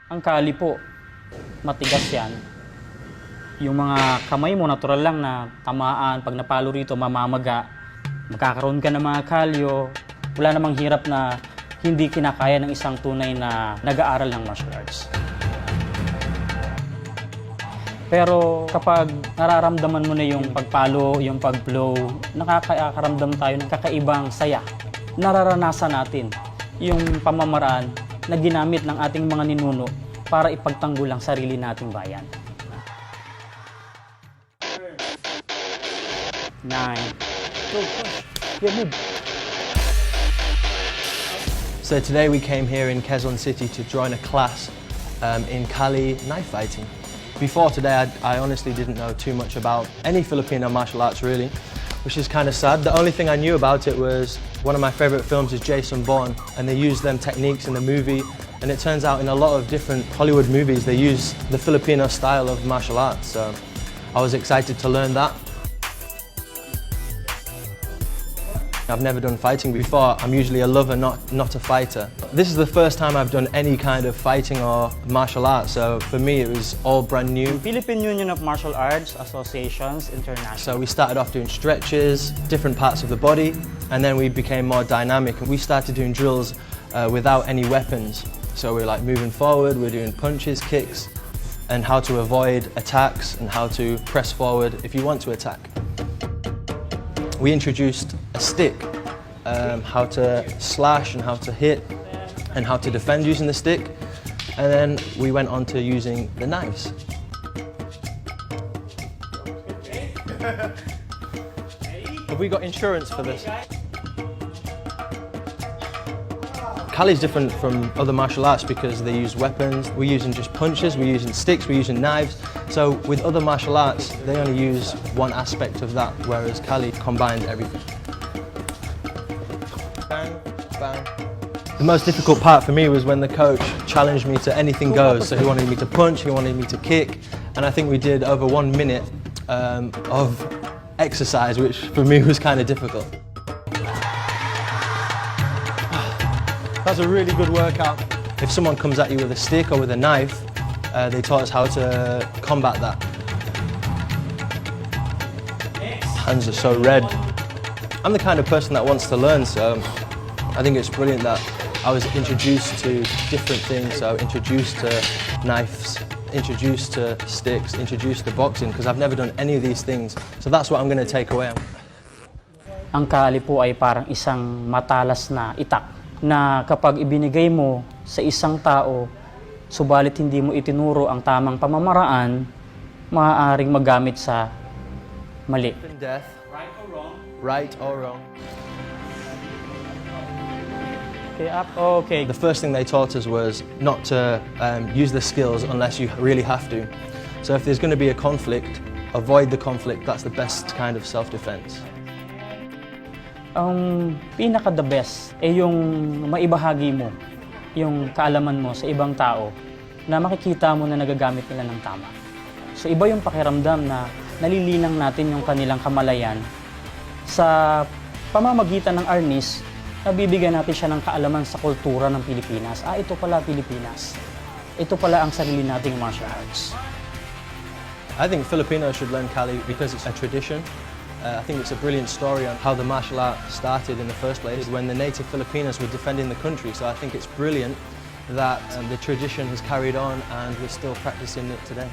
Ang kali po, matigas yan. Yung mga kamay mo, natural lang na tamaan. Pag napalo rito, mamamaga. Magkakaroon ka ng mga kalyo. Wala namang hirap na hindi kinakaya ng isang tunay na nag-aaral ng martial arts. Pero kapag nararamdaman mo na yung pagpalo, yung pag-blow, nakakaramdam tayo ng kakaibang saya. Nararanasan natin yung pamamaraan na ginamit ng ating mga ninuno para ipagtanggol ang sarili nating bayan. 9. Go, push. Yeah, move. So today we came here in Quezon City to join a class in Kali knife fighting. Before today, I honestly didn't know too much about any Filipino martial arts really, which is kind of sad. The only thing I knew about it was one of my favorite films is Jason Bourne, and they use them techniques in the movie, and it turns out in a lot of different Hollywood movies they use the Filipino style of martial arts, so I was excited to learn that. I've never done fighting before. I'm usually a lover, not a fighter. This is the first time I've done any kind of fighting or martial arts, so for me it was all brand new. Philippine Union of Martial Arts Associations International. So we started off doing stretches, different parts of the body, and then we became more dynamic. We started doing drills without any weapons. So we're like moving forward, we're doing punches, kicks, and how to avoid attacks and how to press forward if you want to attack. We introduced a stick, how to slash and how to hit and how to defend using the stick, and then we went on to using the knives. Have we got insurance for this? Kali's different from other martial arts because they use weapons. We're using just punches, we're using sticks, we're using knives. So with other martial arts, they only use one aspect of that, whereas Kali combined everything. Bang, bang. The most difficult part for me was when the coach challenged me to anything goes. So he wanted me to punch, he wanted me to kick, and I think we did over 1 minute of exercise, which for me was kind of difficult. That's a really good workout. If someone comes at you with a stick or with a knife, they taught us how to combat that. Hands are so red. I'm the kind of person that wants to learn, so I think it's brilliant that I was introduced to different things, so introduced to knives, introduced to sticks, introduced to boxing, because I've never done any of these things. So that's what I'm going to take away. Ang kali po ay parang isang matalas na itak na kapag ibinigay mo sa isang tao, subalit hindi mo itinuro ang tamang pamamaraan, maaaring magamit sa mali. Death, right or wrong. Okay, up, okay. The first thing they taught us was not to use the skills unless you really have to. So if there's going to be a conflict, avoid the conflict. That's the best kind of self-defense. Ang pinaka-the best ay yung maibahagi mo yung kaalaman mo sa ibang tao na makikita mo na nagagamit nila ng tama. So iba yung pakiramdam na nalilinang natin yung kanilang kamalayan sa pamamagitan ng arnis, nabibigyan natin siya ng kaalaman sa kultura ng Pilipinas. Ito pala Pilipinas. Ito pala ang sarili nating martial arts. I think Filipinos should learn Kali because it's a tradition. I think it's a brilliant story on how the martial art started in the first place when the native Filipinos were defending the country. So I think it's brilliant that the tradition has carried on and we're still practicing it today.